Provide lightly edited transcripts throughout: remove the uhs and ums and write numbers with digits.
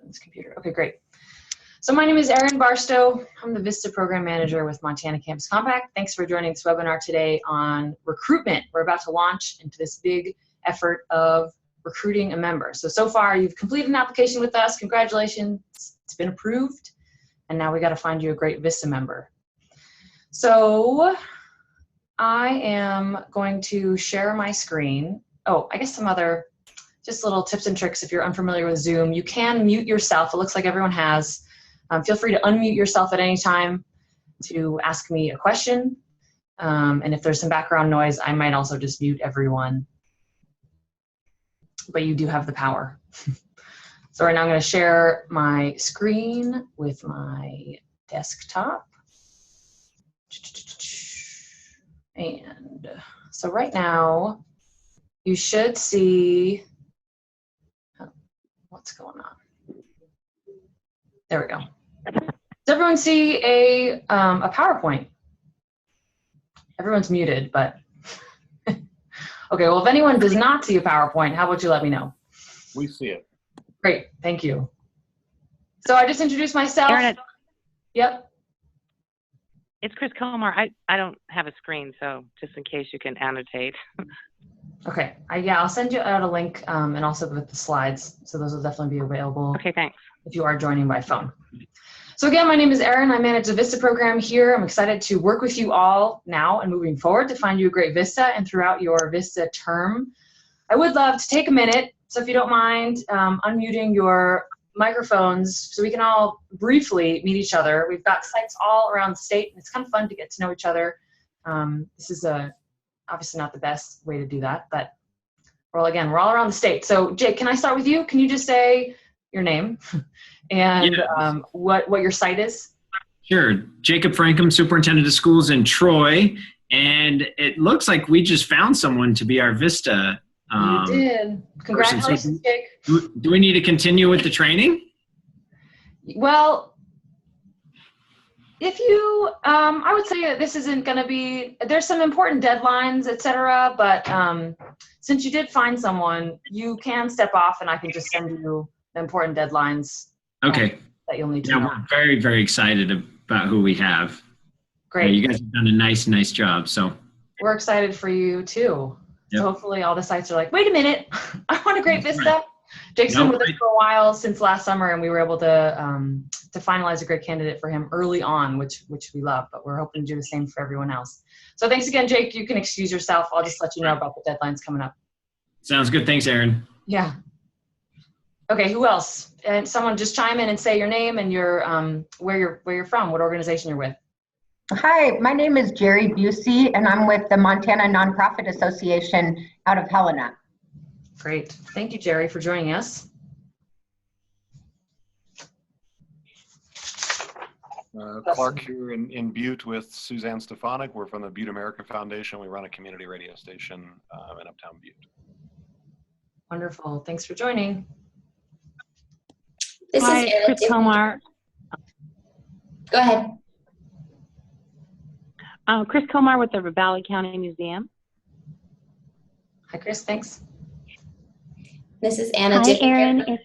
on this computer. Okay, great. So my name is Erin Barstow. I'm the VISTA Program Manager with Montana Campus Compact. Thanks for joining this webinar today on recruitment. We're about to launch into this big effort of recruiting a member. So far you've completed an application with us. Congratulations, it's been approved. And now we got to find you a great VISTA member. So I am going to share my screen. Oh, I guess some other just little tips and tricks if you're unfamiliar with Zoom. You can mute yourself. It looks like everyone has. Feel free to unmute yourself at any time to ask me a question. And if there's some background noise, I might also just mute everyone. But you do have the power. So right now I'm going to share my screen with my desktop. And so right now you should see, what's going on? There we go. Does everyone see a PowerPoint? Everyone's muted, but okay, well, if anyone does not see a PowerPoint, how about you let me know? We see it. Great, thank you. So I just introduced myself. Erin, Yep. it's Chris Comar. I don't have a screen, so just in case you can annotate. Okay, yeah, I'll send you out a link and also with the slides, so those will definitely be available. Okay, thanks. If you are joining by phone. So again, my name is Erin. I manage the VISTA program here. I'm excited to work with you all now and moving forward to find you a great VISTA and throughout your VISTA term. I would love to take a minute, so if you don't mind unmuting your microphones so we can all briefly meet each other. We've got sites all around the state, and it's kind of fun to get to know each other. This is obviously not the best way to do that, but we're all around the state. So Jake, can I start with you? Can you just say your name and what your site is? Sure. Jacob Frankham, Superintendent of Schools in Troy. And it looks like we just found someone to be our VISTA. You did. Congratulations, Jake. Do we need to continue with the training? Well, if you, I would say this isn't going to be, there's some important deadlines, etc. But since you did find someone, you can step off and I can just send you the important deadlines. Okay. That you'll need to know. We're very, very excited about who we have. Great. You guys have done a nice job. So we're excited for you too. Yep. So hopefully all the sites are like, wait a minute, I want a great VISTA. Jake's been with us for a while since last summer, and we were able to finalize a great candidate for him early on, which we love, but we're hoping to do the same for everyone else. So thanks again, Jake. You can excuse yourself. I'll just let you know about the deadlines coming up. Sounds good. Thanks, Erin. Yeah. Okay, who else? And someone just chime in and say your name and your where you're from, what organization you're with. Hi, my name is Jerry Busey, and I'm with the Montana Nonprofit Association out of Helena. Great. Thank you, Jerry, for joining us. Clark here in Butte with Suzanne Stefanik. We're from the Butte American Foundation. We run a community radio station in Uptown Butte. Wonderful. Thanks for joining. This Hi, is Anna. Chris Comar. Go ahead. Chris Comar with the Ravalli County Museum. Hi, Chris. Thanks. This is Anna. Hi, Erin.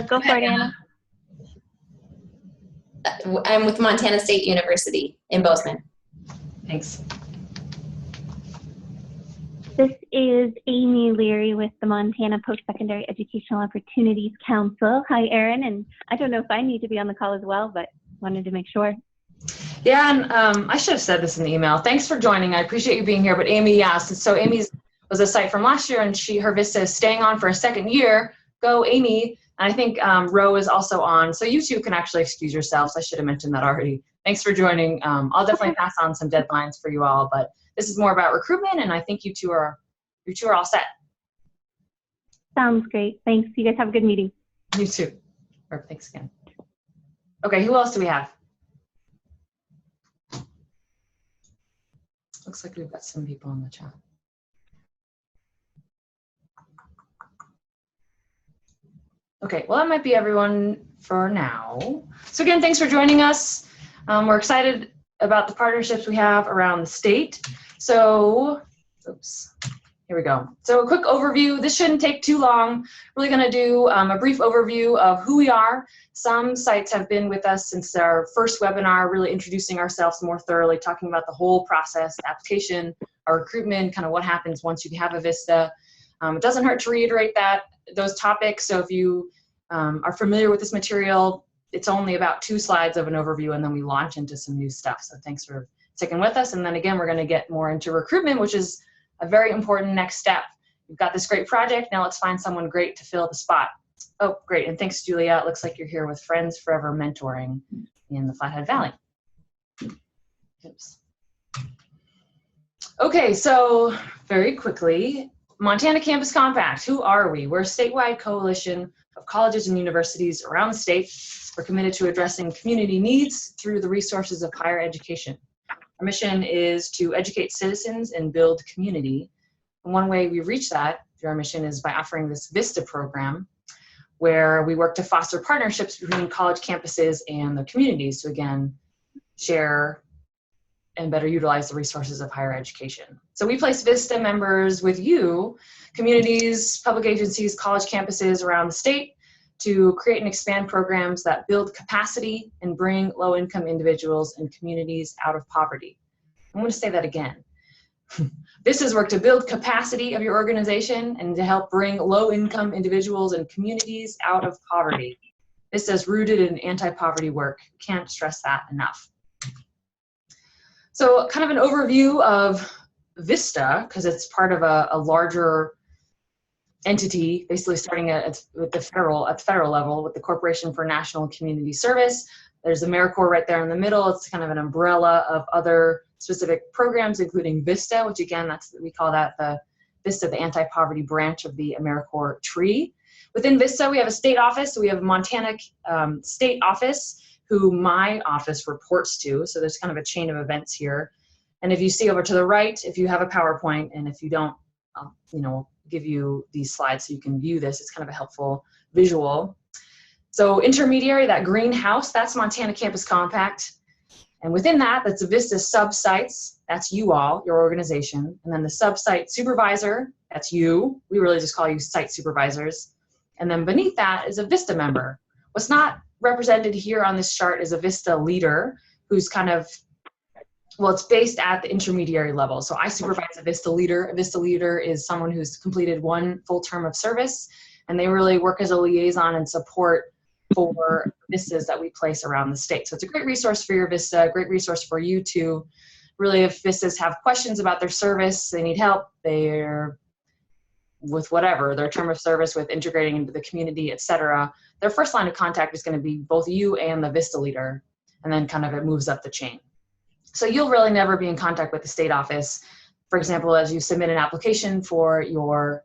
Go for it, Anna. I'm with Montana State University in Bozeman. Thanks. This is Amy Leary with the Montana Post-Secondary Educational Opportunities Council. Hi, Erin, and I don't know if I need to be on the call as well, but wanted to make sure. Yeah, and I should have said this in the email. Thanks for joining. I appreciate you being here. But Amy, yes. So Amy's was a site from last year, and her VISTA is staying on for a second year. Go, Amy. And I think Ro is also on. So you two can actually excuse yourselves. I should have mentioned that already. Thanks for joining. I'll definitely pass on some deadlines for you all, but this is more about recruitment, and I think you two are all set. Sounds great. Thanks. You guys have a good meeting. You too. Or thanks again. Okay, who else do we have? Looks like we've got some people in the chat. Okay, well, that might be everyone for now. So again, thanks for joining us. We're excited about the partnerships we have around the state. So, oops, Here we go. So a quick overview. This shouldn't take too long. Really going to do a brief overview of who we are. Some sites have been with us since our first webinar, really introducing ourselves more thoroughly, talking about the whole process, the application, our recruitment, kind of what happens once you have a VISTA. It doesn't hurt to reiterate those topics. So if you are familiar with this material, it's only about 2 slides of an overview, and then we launch into some new stuff. So thanks for sticking with us. And then again, we're going to get more into recruitment, which is a very important next step. We've got this great project. Now let's find someone great to fill the spot. Oh, great. And thanks, Julia. It looks like you're here with Friends Forever Mentoring in the Flathead Valley. Oops. Okay, so very quickly, Montana Campus Compact. Who are we? We're a statewide coalition of colleges and universities around the state. We're committed to addressing community needs through the resources of higher education. Our mission is to educate citizens and build community. And one way we reach that through our mission is by offering this VISTA program, where we work to foster partnerships between college campuses and the communities to, again, share and better utilize the resources of higher education. So we place VISTA members with you, communities, public agencies, college campuses around the state, to create and expand programs that build capacity and bring low-income individuals and communities out of poverty. I'm going to say that again. This is work to build capacity of your organization and to help bring low-income individuals and communities out of poverty. This is rooted in anti-poverty work. Can't stress that enough. So kind of an overview of VISTA, because it's part of a larger entity, basically starting at the federal level with the Corporation for National Community Service. There's AmeriCorps right there in the middle. It's kind of an umbrella of other specific programs, including VISTA, which again, we call that the VISTA, the anti-poverty branch of the AmeriCorps tree. Within VISTA, we have a state office. So we have a Montana state office who my office reports to. So there's kind of a chain of events here. And if you see over to the right, if you have a PowerPoint, and if you don't, give you these slides so you can view this. It's kind of a helpful visual. So intermediary, that green house, that's Montana Campus Compact. And within that, that's the VISTA sub-sites. That's you all, your organization. And then the sub-site supervisor, that's you. We really just call you site supervisors. And then beneath that is a VISTA member. What's not represented here on this chart is a VISTA leader who's kind of, well, it's based at the intermediary level. So I supervise a VISTA leader. A VISTA leader is someone who's completed 1 full term of service, and they really work as a liaison and support for VISTAs that we place around the state. So it's a great resource for your VISTA, a great resource for you to really, if VISTAs have questions about their service, they need help, they're with whatever, their term of service, with integrating into the community, etc. Their first line of contact is going to be both you and the VISTA leader, and then kind of it moves up the chain. So you'll really never be in contact with the state office. For example, as you submit an application for your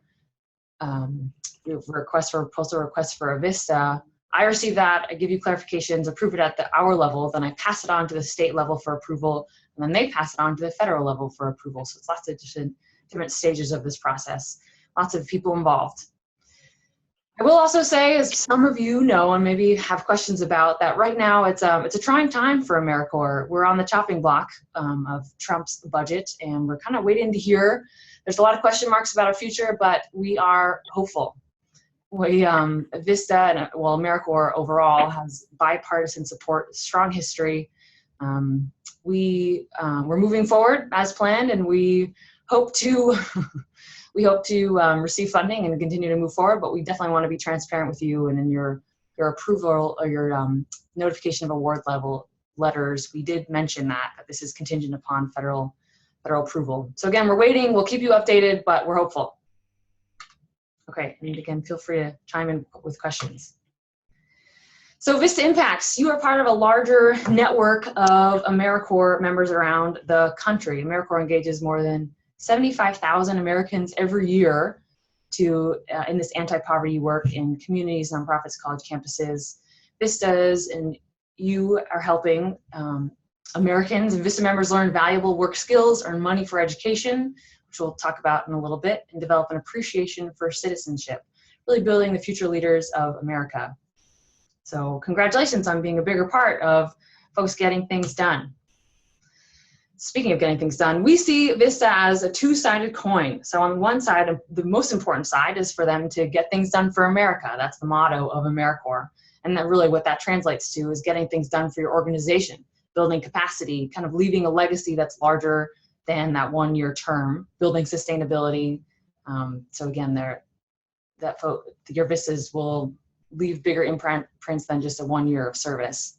postal request for a VISTA, I receive that, I give you clarifications, approve it at our level, then I pass it on to the state level for approval, and then they pass it on to the federal level for approval. So it's lots of different stages of this process, lots of people involved. I will also say, as some of you know and maybe have questions about, that right now it's a trying time for AmeriCorps. We're on the chopping block of Trump's budget, and we're kind of waiting to hear. There's a lot of question marks about our future, but we are hopeful. We, VISTA and AmeriCorps overall has bipartisan support, strong history. We're moving forward as planned, and we hope to receive funding and continue to move forward, but we definitely want to be transparent with you, and in your approval or your notification of award level letters, we did mention that this is contingent upon federal approval. So again, we're waiting, we'll keep you updated, but we're hopeful. Okay, and again, feel free to chime in with questions. So VISTA Impacts, you are part of a larger network of AmeriCorps members around the country. AmeriCorps engages more than 75,000 Americans every year in this anti-poverty work in communities, nonprofits, college campuses. VISTAs and you are helping Americans and VISTA members learn valuable work skills, earn money for education, which we'll talk about in a little bit, and develop an appreciation for citizenship, really building the future leaders of America. So congratulations on being a bigger part of folks getting things done. speaking of getting things done, we see VISTA as a two-sided coin. So on one side, the most important side is for them to get things done for America. That's the motto of AmeriCorps. And that really what that translates to is getting things done for your organization, building capacity, kind of leaving a legacy that's larger than that one-year term, building sustainability. So again, your VISTAs will leave bigger imprints than just a 1 year of service.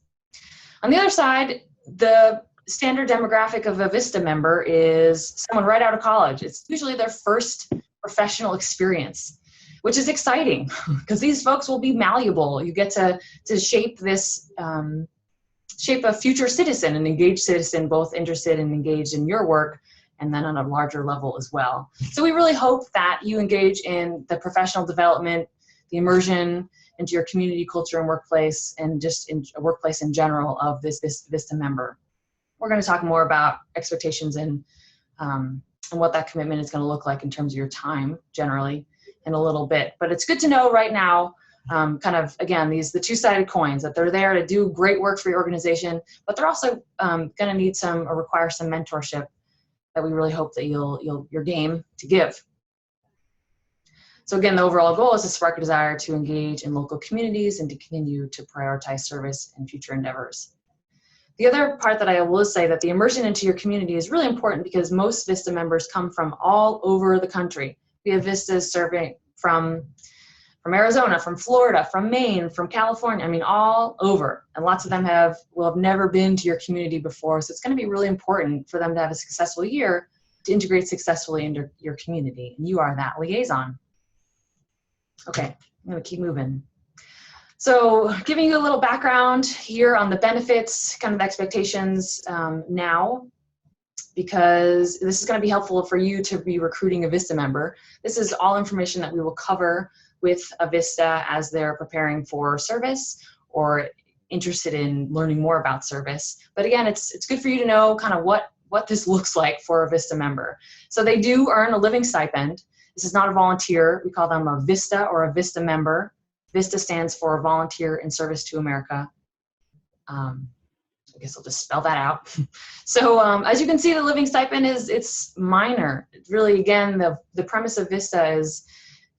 On the other side, the standard demographic of a VISTA member is someone right out of college. It's usually their first professional experience, which is exciting because these folks will be malleable. You get to shape this, shape a future citizen, an engaged citizen, both interested and engaged in your work, and then on a larger level as well. So we really hope that you engage in the professional development, the immersion into your community, culture, and workplace, and just in a workplace in general of this VISTA member. We're going to talk more about expectations and what that commitment is going to look like in terms of your time generally in a little bit. But it's good to know right now, kind of, again, the two-sided coins, that they're there to do great work for your organization, but they're also going to need or require some mentorship that we really hope that you're game to give. So again, the overall goal is to spark a desire to engage in local communities and to continue to prioritize service and future endeavors. The other part that I will say that the immersion into your community is really important because most VISTA members come from all over the country. We have VISTAs serving from Arizona, from Florida, from Maine, from California, I mean, all over. And lots of them will have never been to your community before. So it's going to be really important for them to have a successful year to integrate successfully into your community. And you are that liaison. Okay, I'm going to keep moving. So giving you a little background here on the benefits, kind of expectations now, because this is going to be helpful for you to be recruiting a VISTA member. This is all information that we will cover with a VISTA as they're preparing for service or interested in learning more about service. But again, it's good for you to know kind of what this looks like for a VISTA member. So they do earn a living stipend. This is not a volunteer. We call them a VISTA or a VISTA member. VISTA stands for Volunteer in Service to America. I guess I'll just spell that out. So as you can see, the living stipend it's minor. It's really, again, the premise of VISTA is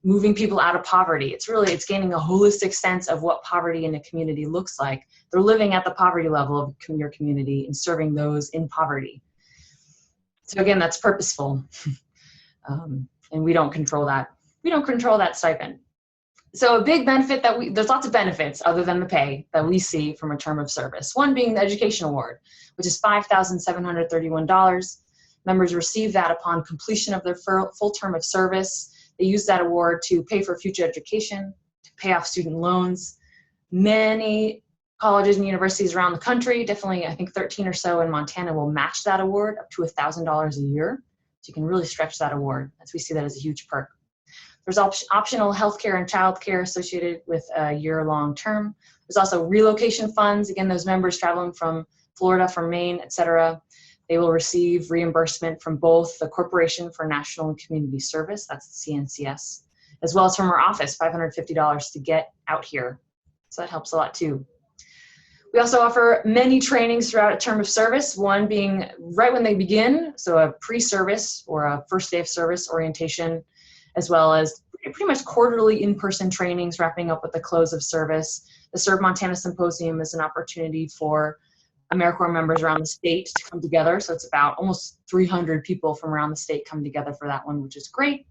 moving people out of poverty. It's gaining a holistic sense of what poverty in a community looks like. They're living at the poverty level of your community and serving those in poverty. So again, that's purposeful. And we don't control that. We don't control that stipend. So a big benefit there's lots of benefits other than the pay that we see from a term of service. One being the education award, which is $5,731. Members receive that upon completion of their full term of service. They use that award to pay for future education, to pay off student loans. Many colleges and universities around the country, definitely I think 13 or so in Montana, will match that award up to $1,000 a year. So you can really stretch that award, as we see that as a huge perk. There's optional healthcare and childcare associated with a year-long term. There's also relocation funds. Again, those members traveling from Florida, from Maine, et cetera, they will receive reimbursement from both the Corporation for National and Community Service, that's the CNCS, as well as from our office, $550 to get out here. So that helps a lot too. We also offer many trainings throughout a term of service, one being right when they begin, so a pre-service or a first day of service orientation, as well as pretty much quarterly in-person trainings wrapping up with the close of service. The Serve Montana Symposium is an opportunity for AmeriCorps members around the state to come together. So it's about almost 300 people from around the state come together for that one, which is great.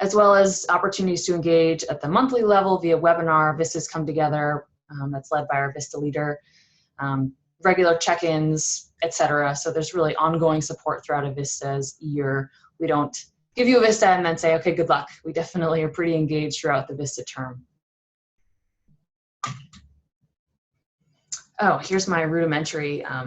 As well as opportunities to engage at the monthly level via webinar. VISTAs come together, that's led by our VISTA leader, regular check-ins, etc. So there's really ongoing support throughout a VISTA's year. We don't give you a VISTA and then say, okay, good luck. We definitely are pretty engaged throughout the VISTA term. Oh, here's my rudimentary, I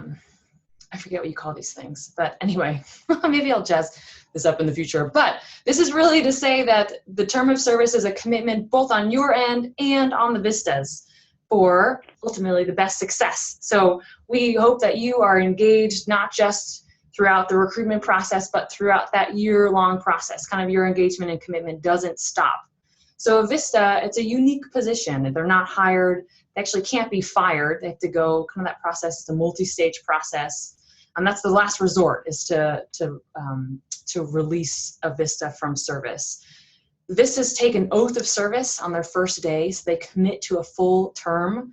forget what you call these things, but anyway, maybe I'll jazz this up in the future. But this is really to say that the term of service is a commitment both on your end and on the VISTAs for ultimately the best success. So we hope that you are engaged not just throughout the recruitment process, but throughout that year-long process. Kind of your engagement and commitment doesn't stop. So VISTA, it's a unique position. They're not hired. They actually can't be fired. They have to go kind of that process. It's a multi-stage process. And that's the last resort, is to release a VISTA from service. VISTAs take an oath of service on their first day, so they commit to a full term.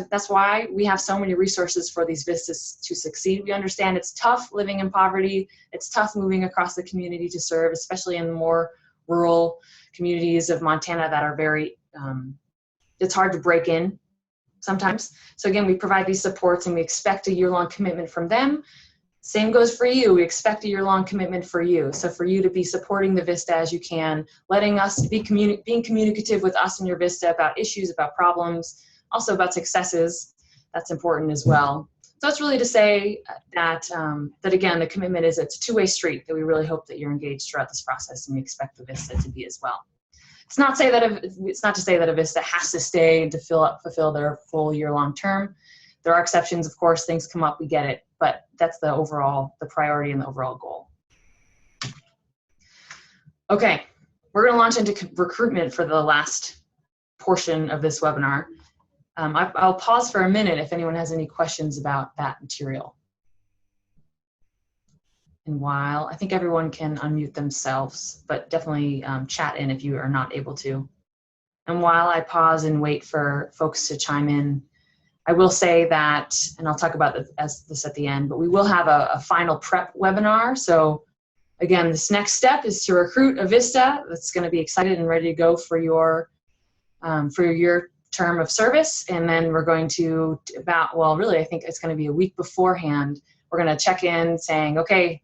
That's why we have so many resources for these VISTAs to succeed. We understand it's tough living in poverty. It's tough moving across the community to serve, especially in the more rural communities of Montana that are very, it's hard to break in sometimes. So again, we provide these supports and we expect a year-long commitment from them. Same goes for you. We expect a year-long commitment for you. So for you to be supporting the VISTA as you can, letting us being communicative with us and your VISTA about issues, about problems, also about successes. That's important as well. So it's really to say that, that again, the commitment is it's a two-way street, that we really hope that you're engaged throughout this process, and we expect the VISTA to be as well. It's not to say that a VISTA has to stay and to fulfill their full year-long term. There are exceptions, of course, things come up, we get it, but that's the priority and the overall goal. Okay, we're gonna launch into recruitment for the last portion of this webinar. I'll pause for a minute if anyone has any questions about that material. And while I think everyone can unmute themselves, but definitely chat in if you are not able to. And while I pause and wait for folks to chime in, I will say that, and I'll talk about this at the end, but we will have a final prep webinar. So again, this next step is to recruit a VISTA that's going to be excited and ready to go for your year term of service. And then we're going to I think it's going to be a week beforehand. We're going to check in saying, okay,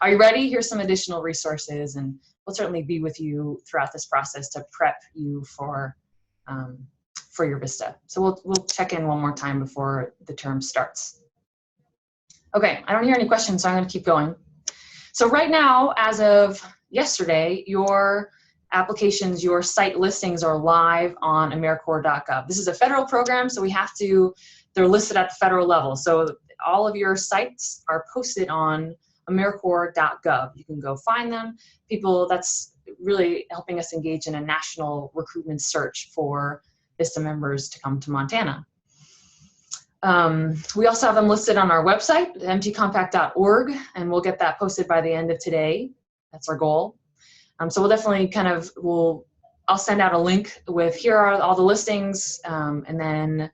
are you ready? Here's some additional resources, and we'll certainly be with you throughout this process to prep you for your VISTA. So we'll check in one more time before the term starts. Okay, I don't hear any questions, so I'm going to keep going. So right now, as of yesterday, your applications, your site listings are live on AmeriCorps.gov. This is a federal program, so they're listed at the federal level. So all of your sites are posted on AmeriCorps.gov. You can go find them. That's really helping us engage in a national recruitment search for VISTA members to come to Montana. We also have them listed on our website, mtcompact.org, and we'll get that posted by the end of today. That's our goal. So we'll definitely I'll send out a link with here are all the listings, and then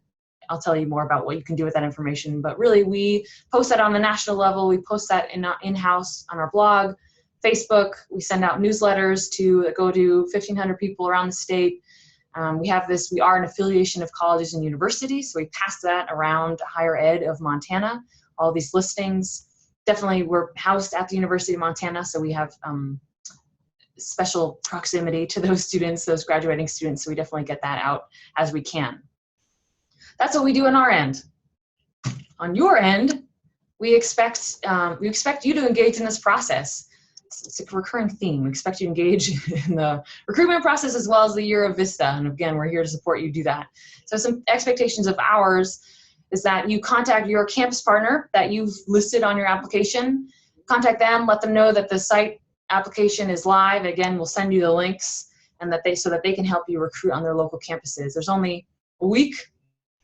I'll tell you more about what you can do with that information. But really, we post that on the national level. We post that in-house on our blog, Facebook. We send out newsletters that go to 1,500 people around the state. We are an affiliation of colleges and universities, so we pass that around higher ed of Montana, all these listings. Definitely, we're housed at the University of Montana, so we have special proximity to those students, those graduating students, so we definitely get that out as we can. That's what we do on our end. On your end, we expect you to engage in this process. It's a recurring theme. We expect you to engage in the recruitment process as well as the year of VISTA. And again, we're here to support you do that. So some expectations of ours is that you contact your campus partner that you've listed on your application. Contact them, let them know that the site application is live. Again, we'll send you the links and so that they can help you recruit on their local campuses. There's only a week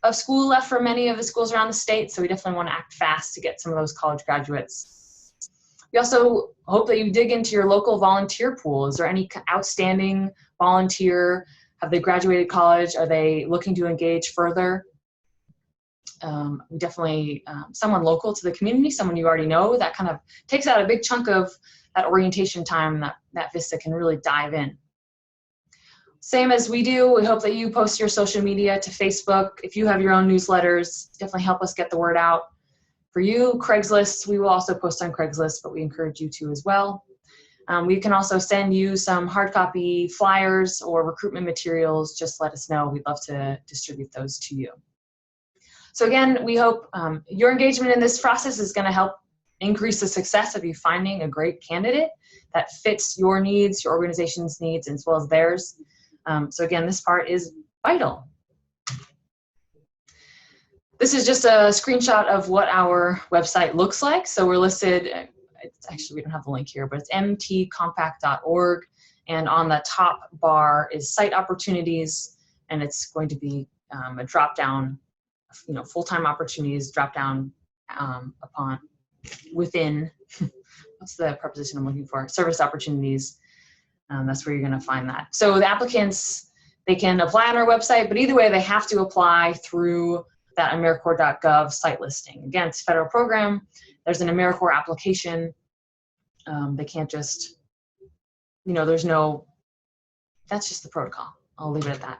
of school left for many of the schools around the state, so we definitely want to act fast to get some of those college graduates. We also hope that you dig into your local volunteer pool. Is there any outstanding volunteer? Have they graduated college? Are they looking to engage further? We definitely, someone local to the community, someone you already know, that kind of takes out a big chunk of that orientation time that VISTA can really dive in. Same as we do, we hope that you post your social media to Facebook. If you have your own newsletters, definitely help us get the word out. For you, Craigslist, we will also post on Craigslist, but we encourage you to as well. We can also send you some hard copy flyers or recruitment materials. Just let us know. We'd love to distribute those to you. So again, we hope your engagement in this process is going to help increase the success of you finding a great candidate that fits your needs, your organization's needs, as well as theirs. So again, this part is vital. This is just a screenshot of what our website looks like. So we're listed, actually we don't have the link here, but it's mtcompact.org. And on the top bar is site opportunities, and it's going to be a drop down, full-time opportunities, drop down within, what's the preposition I'm looking for? Service opportunities. That's where you're going to find that. So the applicants, they can apply on our website, but either way, they have to apply through that AmeriCorps.gov site listing. Again, it's a federal program. There's an AmeriCorps application. They can't just, there's no, that's just the protocol. I'll leave it at that.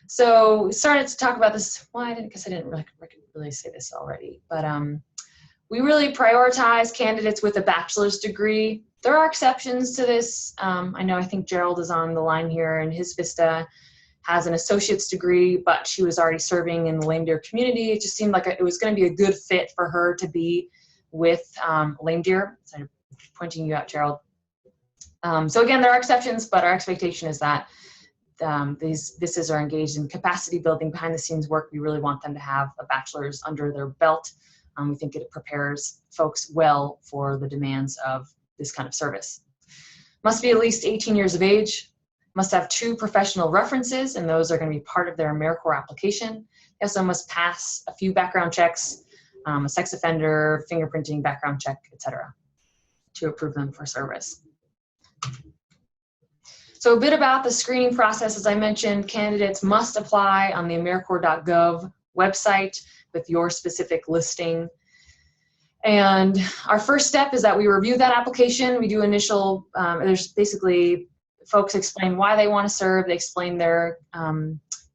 So we started to talk about this. Well, I didn't really say this already, but we really prioritize candidates with a bachelor's degree. There are exceptions to this. I think Gerald is on the line here, and his VISTA has an associate's degree, but she was already serving in the Lame Deer community. It just seemed like it was going to be a good fit for her to be with Lame Deer. So I'm pointing you out, Gerald. So again, there are exceptions, but our expectation is that these VISTAs are engaged in capacity building, behind the scenes work. We really want them to have a bachelor's under their belt. We think it prepares folks well for the demands of this kind of service. Must be at least 18 years of age, must have 2 professional references, and those are going to be part of their AmeriCorps application. They also must pass a few background checks, a sex offender, fingerprinting, background check, etc., to approve them for service. So a bit about the screening process. As I mentioned, candidates must apply on the AmeriCorps.gov website with your specific listing. And our first step is that we review that application. We do initial, there's basically folks explain why they want to serve. They explain their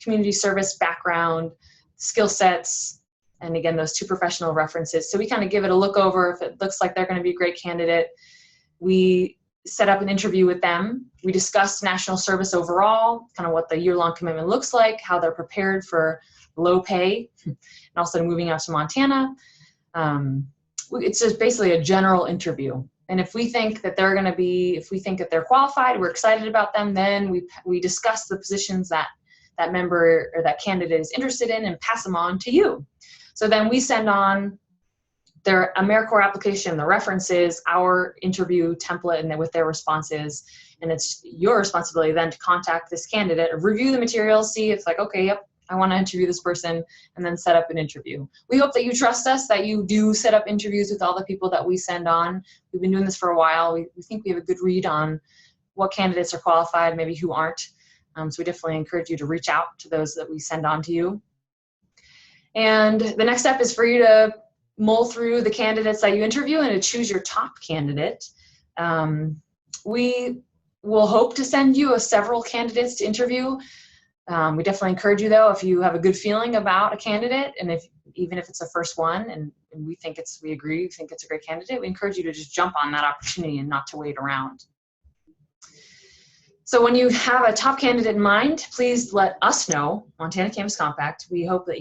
community service background, skill sets, and again, those 2 professional references. So we kind of give it a look over. If it looks like they're going to be a great candidate, we set up an interview with them. We discuss national service overall, kind of what the year-long commitment looks like, how they're prepared for low pay, and also moving out to Montana. It's just basically a general interview. And if we think that they're going to be, if we think that they're qualified, we're excited about them, then we discuss the positions that that member or that candidate is interested in and pass them on to you. So then we send on their AmeriCorps application, the references, our interview template, and then with their responses. And it's your responsibility then to contact this candidate, review the materials, see if it's like, okay, yep, I want to interview this person, and then set up an interview. We hope that you trust us, that you do set up interviews with all the people that we send on. We've been doing this for a while. We think we have a good read on what candidates are qualified, maybe who aren't. So we definitely encourage you to reach out to those that we send on to you. And the next step is for you to mull through the candidates that you interview and to choose your top candidate. We will hope to send you several candidates to interview. We definitely encourage you, though, if you have a good feeling about a candidate, and even if it's the first one, and we think we think it's a great candidate, we encourage you to just jump on that opportunity and not to wait around. So when you have a top candidate in mind, please let us know, Montana Campus Compact. We hope that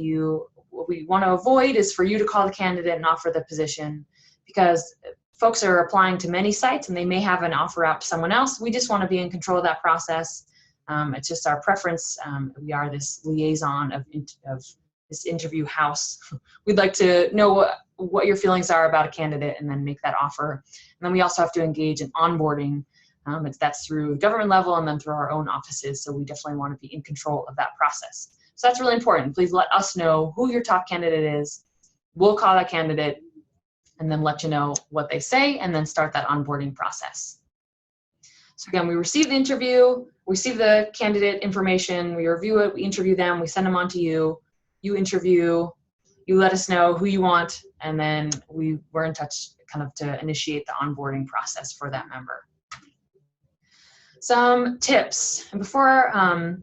what we want to avoid is for you to call the candidate and offer the position, because folks are applying to many sites and they may have an offer out to someone else. We just want to be in control of that process. It's just our preference. We are this liaison of this interview house. We'd like to know what your feelings are about a candidate and then make that offer. And then we also have to engage in onboarding. That's through the government level and then through our own offices. So we definitely want to be in control of that process. So that's really important. Please let us know who your top candidate is. We'll call that candidate and then let you know what they say and then start that onboarding process. So again, we receive the interview, we receive the candidate information, we review it, we interview them, we send them on to you, you interview, you let us know who you want, and then we're in touch kind of to initiate the onboarding process for that member. Some tips, and before,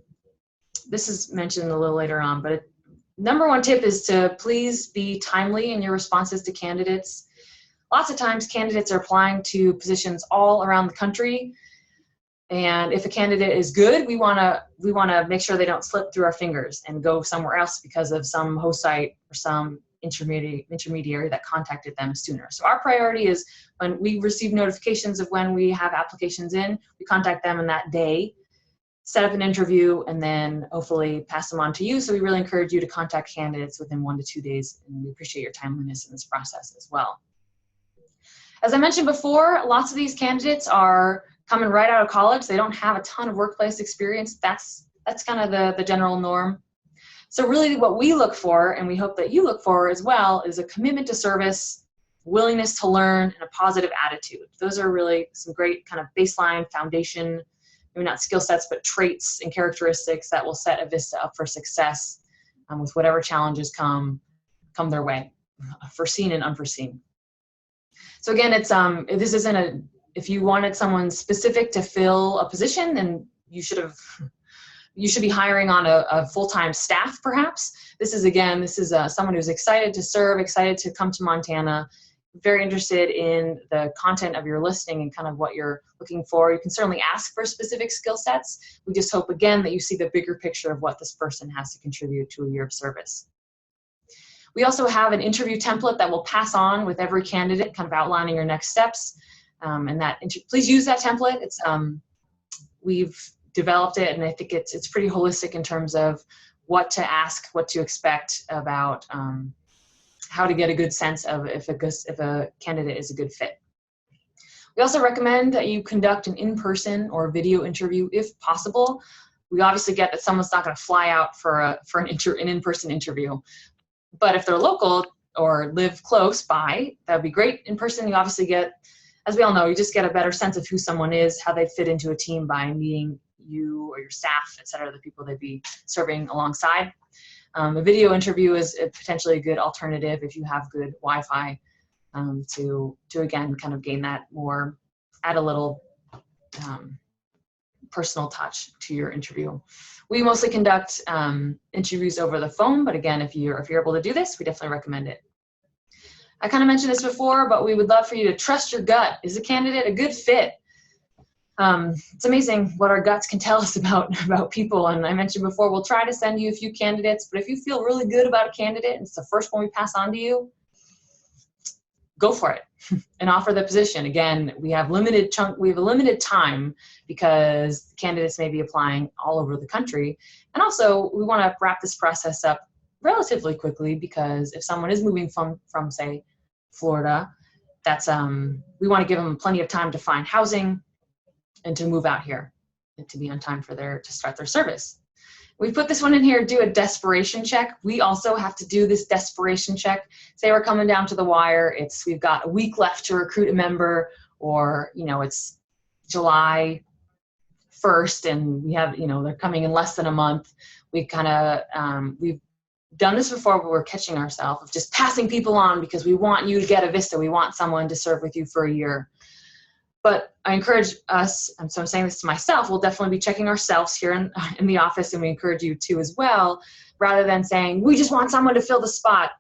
this is mentioned a little later on, but number 1 tip is to please be timely in your responses to candidates. Lots of times candidates are applying to positions all around the country. And if a candidate is good, we want to make sure they don't slip through our fingers and go somewhere else because of some host site or some intermediary that contacted them sooner. So our priority is when we receive notifications of when we have applications in, we contact them in that day, set up an interview, and then hopefully pass them on to you. So we really encourage you to contact candidates within 1 to 2 days, and we appreciate your timeliness in this process as well. As I mentioned before, lots of these candidates are coming right out of college. They don't have a ton of workplace experience. That's kind of the general norm. So really what we look for, and we hope that you look for as well, is a commitment to service, willingness to learn, and a positive attitude. Those are really some great kind of baseline foundation, maybe not skill sets, but traits and characteristics that will set a VISTA up for success with whatever challenges come their way, foreseen and unforeseen. So again, it's this isn't a, if you wanted someone specific to fill a position, then you should be hiring on a full-time staff, perhaps. This is someone who's excited to serve, excited to come to Montana, very interested in the content of your listing and kind of what you're looking for. You can certainly ask for specific skill sets. We just hope, again, that you see the bigger picture of what this person has to contribute to a year of service. We also have an interview template that we'll pass on with every candidate, kind of outlining your next steps. Please use that template. It's we've developed it, and I think it's pretty holistic in terms of what to ask, what to expect about how to get a good sense of if a candidate is a good fit. We also recommend that you conduct an in-person or video interview if possible. We obviously get that someone's not going to fly out for an in-person interview, but if they're local or live close by, that would be great. In person, you obviously get, as we all know, you just get a better sense of who someone is, how they fit into a team by meeting you or your staff, et cetera, the people they'd be serving alongside. A video interview is potentially a good alternative if you have good Wi-Fi to again kind of gain that more, add a little personal touch to your interview. We mostly conduct interviews over the phone, but again, if you're able to do this, we definitely recommend it. I kind of mentioned this before, but we would love for you to trust your gut. Is a candidate a good fit? It's amazing what our guts can tell us about people. And I mentioned before, we'll try to send you a few candidates, but if you feel really good about a candidate and it's the first one we pass on to you, go for it and offer the position. Again, we have a limited time because candidates may be applying all over the country. And also we want to wrap this process up relatively quickly, because if someone is moving from say Florida, that's we want to give them plenty of time to find housing and to move out here and to be on time to start their service. We put this one in here, do a desperation check. We also have to do this desperation check. Say we're coming down to the wire, we've got a week left to recruit a member, or it's July 1st and we have, they're coming in less than a month. We've done this before, but we're catching ourselves of just passing people on because we want you to get a VISTA. We want someone to serve with you for a year. But I encourage us, and so I'm saying this to myself, we'll definitely be checking ourselves here in the office, and we encourage you to as well, rather than saying, we just want someone to fill the spot.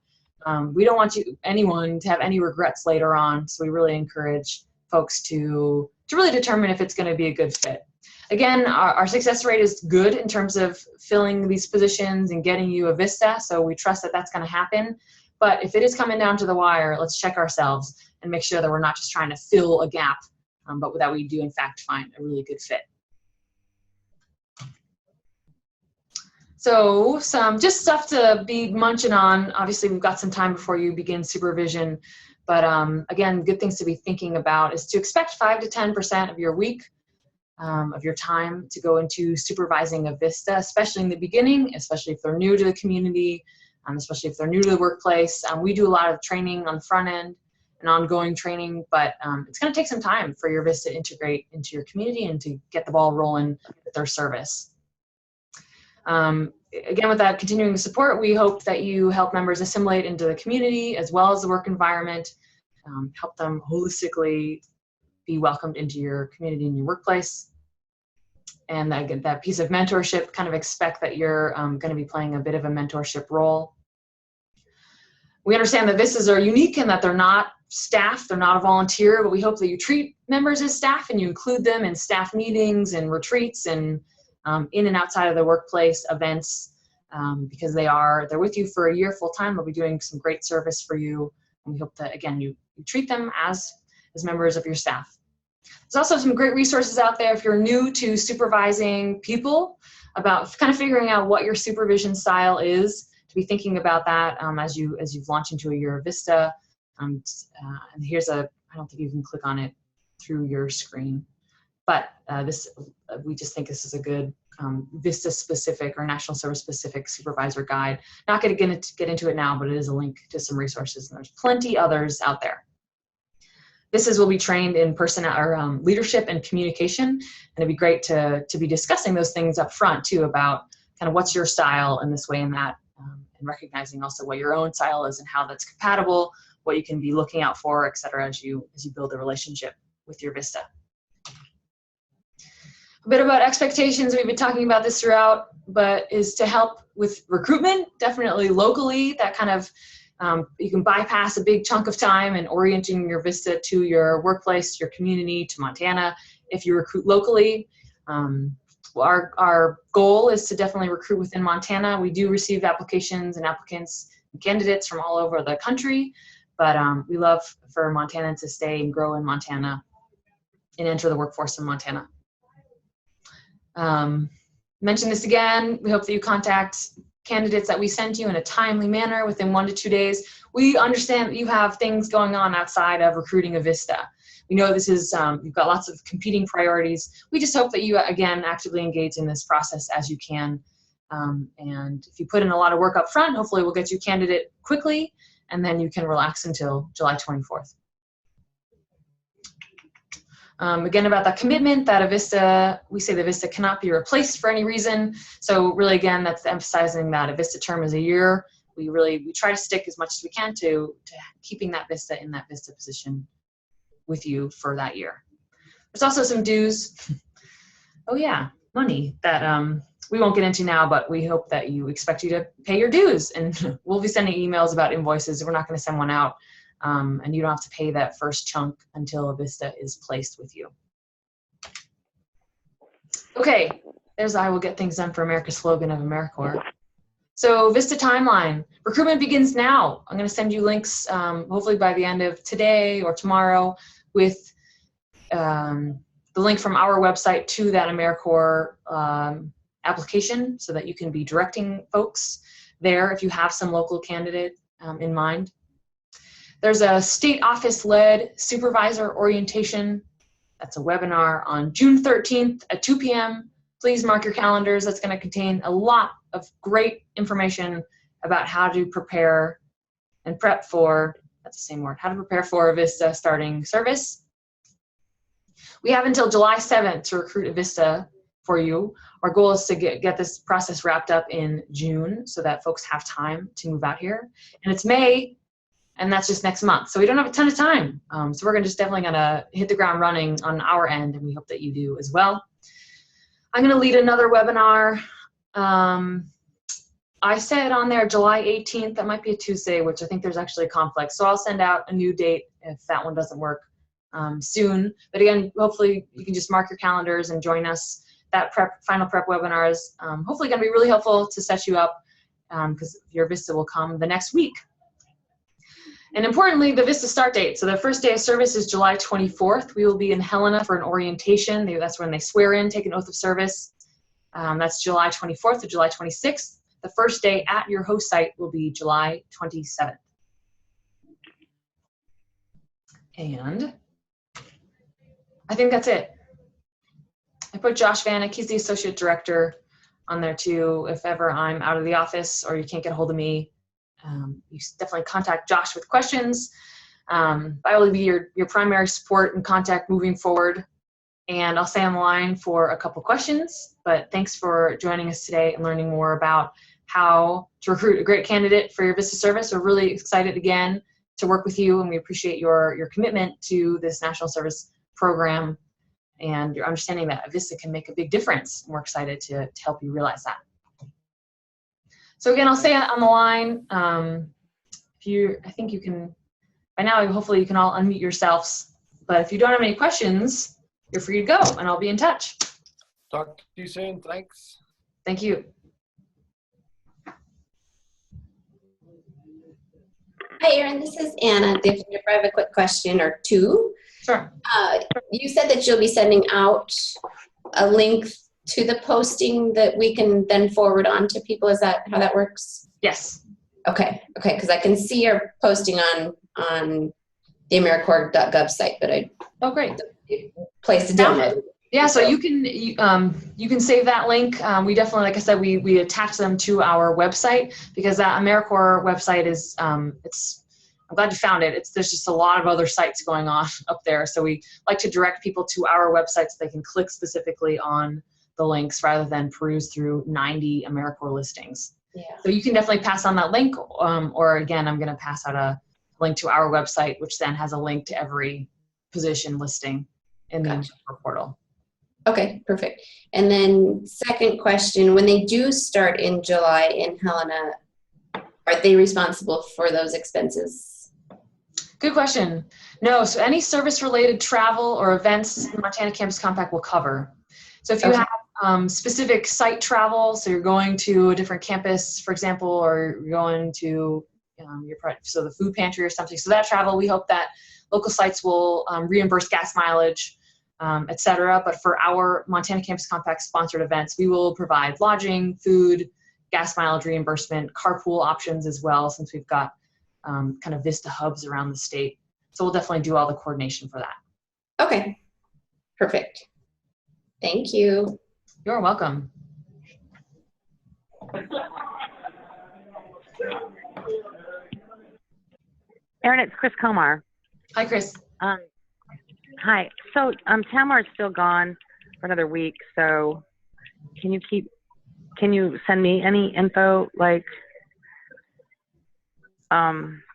We don't want anyone to have any regrets later on, so we really encourage folks to really determine if it's going to be a good fit. Again, our success rate is good in terms of filling these positions and getting you a VISTA, so we trust that that's going to happen. But if it is coming down to the wire, let's check ourselves and make sure that we're not just trying to fill a gap, but that we do in fact find a really good fit. So some just stuff to be munching on. Obviously we've got some time before you begin supervision, but again, good things to be thinking about is to expect 5 to 10% of your week, of your time to go into supervising a VISTA, especially in the beginning, especially if they're new to the community, especially if they're new to the workplace. We do a lot of training on the front end and ongoing training, but it's going to take some time for your VISTA to integrate into your community and to get the ball rolling with their service. Again, with that continuing support, we hope that you help members assimilate into the community as well as the work environment, help them holistically be welcomed into your community and your workplace. And again, that piece of mentorship, kind of expect that you're going to be playing a bit of a mentorship role. We understand that VISTAs are unique and that they're not staff, they're not a volunteer, but we hope that you treat members as staff and you include them in staff meetings and retreats and in and outside of the workplace events, because they're with you for a year full time. They'll be doing some great service for you. And we hope that, again, you treat them as members of your staff. There's also some great resources out there if you're new to supervising people, about kind of figuring out what your supervision style is, to be thinking about that as you've launched into a year of VISTA. And here's I don't think you can click on it through your screen, but we just think this is a good VISTA specific or national service specific supervisor guide. Not going to get into it now, but it is a link to some resources, and there's plenty others out there. VISTAs will be trained in leadership and communication, and it'd be great to be discussing those things up front too, about kind of what's your style in this way and that, and recognizing also what your own style is and how that's compatible, what you can be looking out for, et cetera, as you build a relationship with your VISTA. A bit about expectations, we've been talking about this throughout, but is to help with recruitment, definitely locally, that kind of, you can bypass a big chunk of time and orienting your VISTA to your workplace, your community, to Montana. If you recruit locally, our goal is to definitely recruit within Montana. We do receive applications and applicants and candidates from all over the country, but we love for Montanans to stay and grow in Montana and enter the workforce in Montana. Mention this again, we hope that you contact candidates that we send you in a timely manner within 1 to 2 days. We understand that you have things going on outside of recruiting a VISTA. We know this is, you've got lots of competing priorities. We just hope that you, again, actively engage in this process as you can. And if you put in a lot of work up front, hopefully we'll get you a candidate quickly, and then you can relax until July 24th. Again, about that commitment that a VISTA, we say the VISTA cannot be replaced for any reason. So really, again, that's emphasizing that a VISTA term is a year. We try to stick as much as we can to keeping that VISTA in that VISTA position with you for that year. There's also some dues. Oh yeah, money that we won't get into now, but we hope that you expect you to pay your dues, and we'll be sending emails about invoices. We're not going to send one out. And you don't have to pay that first chunk until a VISTA is placed with you. Okay, there's I will get things done for America slogan of AmeriCorps. So VISTA timeline, recruitment begins now. I'm going to send you links hopefully by the end of today or tomorrow with the link from our website to that AmeriCorps application so that you can be directing folks there if you have some local candidate in mind. There's a state office-led supervisor orientation. That's a webinar on June 13th at 2 p.m. Please mark your calendars. That's going to contain a lot of great information about how to prepare and prep for, that's the same word, how to prepare for a VISTA starting service. We have until July 7th to recruit a VISTA for you. Our goal is to get this process wrapped up in June so that folks have time to move out here. And it's May, and that's just next month. So we don't have a ton of time. So we're definitely gonna hit the ground running on our end, and we hope that you do as well. I'm gonna lead another webinar. I said on there July 18th, that might be a Tuesday, which I think there's actually a conflict. So I'll send out a new date if that one doesn't work soon. But again, hopefully you can just mark your calendars and join us. That final prep webinar is hopefully gonna be really helpful to set you up because your VISTA will come the next week. And importantly, the VISTA start date. So the first day of service is July 24th. We will be in Helena for an orientation. That's when they swear in, take an oath of service. That's July 24th to July 26th. The first day at your host site will be July 27th. And I think that's it. I put Josh Vanek, he's the associate director, on there too. If ever I'm out of the office or you can't get a hold of me, you definitely contact Josh with questions. I will be your primary support and contact moving forward. And I'll stay on the line for a couple questions, but thanks for joining us today and learning more about how to recruit a great candidate for your VISTA service. We're really excited again to work with you, and we appreciate your commitment to this national service program and your understanding that a VISTA can make a big difference. And we're excited to help you realize that. So again, I'll say it on the line. I think you can, by now, hopefully you can all unmute yourselves. But if you don't have any questions, you're free to go, and I'll be in touch. Talk to you soon. Thanks. Thank you. Hi, Erin. This is Anna. If I have a quick question or two. Sure. You said that you'll be sending out a link to the posting that we can then forward on to people. Is that how that works? Yes. Okay. Okay. Because I can see your posting on the AmeriCorps.gov site, but Oh, great. Place to download. Yeah, so you can save that link. We definitely, like I said, we attach them to our website because that AmeriCorps website is I'm glad you found it. There's just a lot of other sites going on up there. So we like to direct people to our website so they can click specifically on the links rather than peruse through 90 AmeriCorps listings. Yeah. So you can definitely pass on that link, or again, I'm going to pass out a link to our website, which then has a link to every position listing in the AmeriCorps portal. Okay, perfect. And then second question, when they do start in July in Helena, are they responsible for those expenses? Good question. No, so any service-related travel or events Montana Campus Compact will cover. So if you have specific site travel, so you're going to a different campus, for example, or you're going to so the food pantry or something, so that travel, we hope that local sites will reimburse gas mileage, et cetera. But for our Montana Campus Compact sponsored events, we will provide lodging, food, gas mileage reimbursement, carpool options as well, since we've got kind of VISTA hubs around the state. So we'll definitely do all the coordination for that. Okay, perfect. Thank you. You're welcome. Erin, it's Chris Komar. Hi, Chris. Hi. So Tamar's still gone for another week. So can you send me any info, like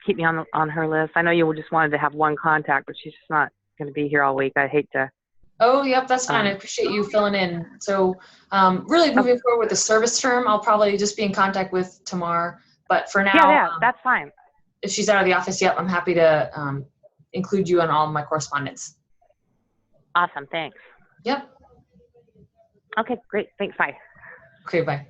keep me on her list? I know you just wanted to have one contact, but she's just not going to be here all week. I hate to. Oh, yep, that's fine. I appreciate you filling in. So really moving forward with the service term, I'll probably just be in contact with Tamar. But for now, Yeah, that's fine. If she's out of the office yet, I'm happy to include you on all my correspondence. Awesome. Thanks. Yep. Okay, great. Thanks. Bye. Okay, bye.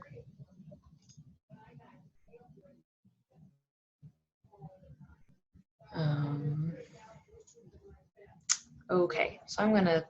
Okay, so I'm going to